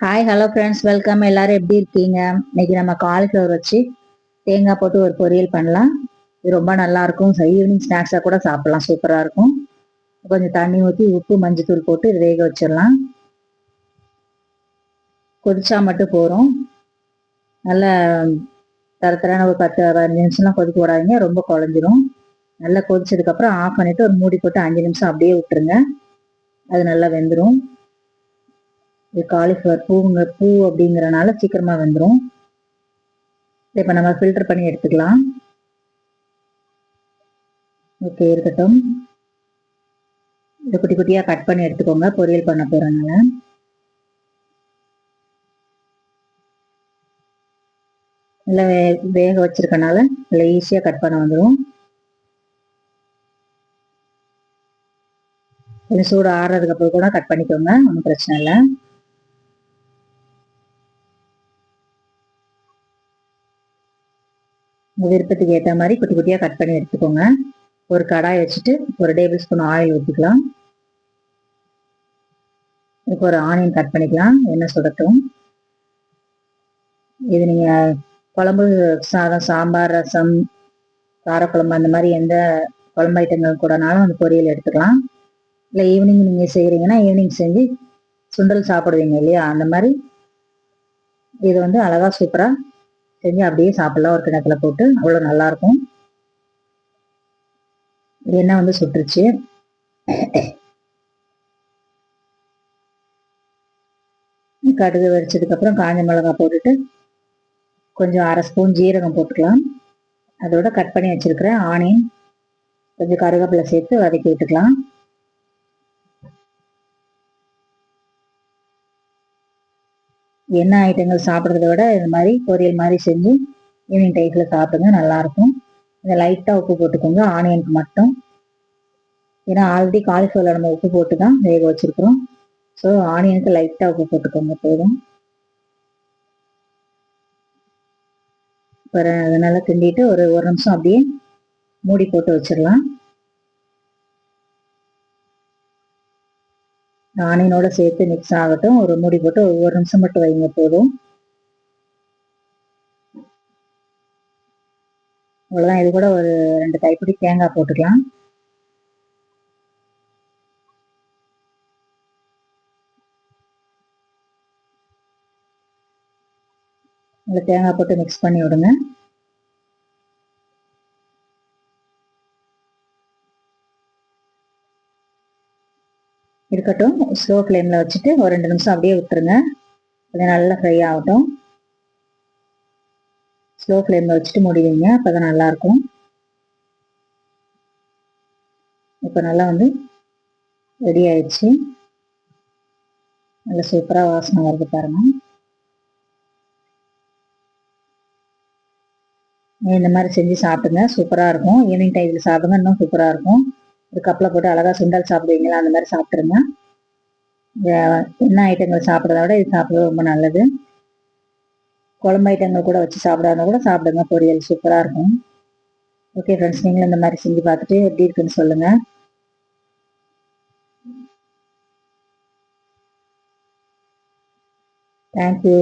Hi hello friends, welcome. எல்லாரும் எப்படி இருக்கீங்க? இன்னைக்கு நம்ம காலிஃப்ளவர் வச்சு தேங்காய் போட்டு ஒரு பொரியல் பண்ணலாம். இது ரொம்ப நல்லா இருக்கும். ஈவினிங் ஸ்நாக்ஸாக கூட சாப்பிடலாம். சூப்பராக இருக்கும். கொஞ்சம் தண்ணி ஊற்றி உப்பு மஞ்சத்தூள் போட்டு இது வேக வச்சிடலாம். கொதிச்சா மட்டும் போகிறோம். நல்லா தரத்தரான ஒரு 10-15 நிமிஷம்லாம் கொதிக்க விடாதீங்க, ரொம்ப குழஞ்சிரும். நல்லா கொதிச்சதுக்கப்புறம் ஆஃப் பண்ணிவிட்டு ஒரு மூடி போட்டு 5 நிமிஷம் அப்படியே விட்டுருங்க. அது நல்லா வெந்துடும். இது காலிஃப்ளவர் பூ அப்படிங்கிறனால சீக்கிரமா வெந்துடும். இப்போ நம்ம ஃபில்டர் பண்ணி எடுத்துக்கலாம். ஓகே, இருக்கட்டும். இதை குட்டி குட்டியாக கட் பண்ணி எடுத்துக்கோங்க, பொரியல் பண்ண போகிறனால. நல்லா வேக வச்சிருக்கனால நல்லா ஈஸியாக கட் பண்ண வந்துடும். கொஞ்சம் சூடு ஆறுறதுக்கு அப்புறம் கூட கட் பண்ணிக்கோங்க, ஒன்றும் பிரச்சனை இல்லை. உங்கள் விருப்பத்துக்கு ஏற்ற மாதிரி குட்டி குட்டியாக கட் பண்ணி எடுத்துக்கோங்க. ஒரு கடாய் வச்சுட்டு 1 டேபிள் ஸ்பூன் ஆயில் ஊற்றிக்கலாம். இப்போ ஒரு ஆனியன் கட் பண்ணிக்கலாம். எண்ணெய் சுடட்டும். இது நீங்கள் குழம்பு சாதம், சாம்பார், ரசம், காரக்குழம்பு அந்த மாதிரி எந்த குழம்பு ஐட்டங்கள் கூடனாலும் அந்த பொரியல் எடுத்துக்கலாம். இல்லை ஈவினிங் நீங்கள் செய்கிறீங்கன்னா ஈவினிங் செஞ்சு சுண்டல் சாப்பிடுவீங்க இல்லையா, அந்த மாதிரி இது வந்து அழகாக சூப்பராக செஞ்சு அப்படியே சாப்பிடலாம். ஒரு கிணத்துல போட்டு அவ்வளோ நல்லாயிருக்கும். எண்ணெய் வந்து சுட்டுருச்சு. கடுகு வெடிச்சதுக்கப்புறம் காஞ்ச மிளகாய் போட்டுட்டு கொஞ்சம் 1/2 ஸ்பூன் ஜீரகம் போட்டுக்கலாம். அதோட கட் பண்ணி வச்சிருக்கிற ஆனியன், கொஞ்சம் கருவேப்பிலை சேர்த்து வதக்கி விட்டுக்கலாம். எண்ணெய் ஐட்டங்கள் சாப்பிட்றத விட இந்த மாதிரி பொரியல் மாதிரி செஞ்சு ஈவினிங் டைத்தில் சாப்பிடுங்க, நல்லாயிருக்கும். இதை லைட்டாக உப்பு போட்டுக்கோங்க ஆனியனுக்கு மட்டும். ஏன்னா ஆல்ரெடி காலிஃப்ளவர் நம்ம உப்பு போட்டு தான் வேக வச்சுருக்குறோம். ஸோ ஆனியனுக்கு லைட்டாக உப்பு போட்டுக்கோங்க போதும். அதனால கிண்டிட்டு ஒரு நிமிஷம் அப்படியே மூடி போட்டு வச்சிடலாம். ஆனியனோட சேர்த்து மிக்ஸ் ஆகட்டும். ஒரு மூடி போட்டு ஒரு நிமிஷம் மட்டும் வைங்க போதும். அவ்வளோதான். இது கூட ஒரு 2 கைப்பிடி தேங்காய் போட்டுக்கலாம். அதில் தேங்காய் போட்டு மிக்ஸ் பண்ணி விடுங்க. இருக்கட்டும். ஸ்லோ ஃப்ளேமில் வச்சுட்டு ஒரு 2 நிமிஷம் அப்படியே விட்டுருங்க. அது நல்லா ஃப்ரை ஆகட்டும். ஸ்லோ ஃப்ளேமில் வச்சுட்டு மூடிவிங்க, அப்போ தான் நல்லாயிருக்கும். இப்போ நல்லா வந்து ரெடி ஆயிடுச்சு. நல்லா சூப்பராக வாசனை வருது பாருங்க. இந்த மாதிரி செஞ்சு சாப்பிடுங்க, சூப்பராக இருக்கும். ஈவினிங் டைமில் சாப்பிடுங்க, இன்னும் சூப்பராக இருக்கும். ஒரு கப்பில் போட்டு அழகாக சுண்டல் சாப்பிடுவீங்களா, அந்த மாதிரி சாப்பிட்ருங்க. எண்ணெய் ஐட்டங்கள் சாப்பிட்றத விட இது சாப்பிட்றது ரொம்ப நல்லது. குழம்பு ஐட்டங்கள் கூட வச்சு சாப்பிடாத கூட சாப்பிடுங்க, பொரியல் சூப்பராக இருக்கும். ஓகே ஃப்ரெண்ட்ஸ், நீங்களும் இந்த மாதிரி செஞ்சு பார்த்துட்டு எப்படி இருக்குன்னு சொல்லுங்கள். தேங்க்யூ.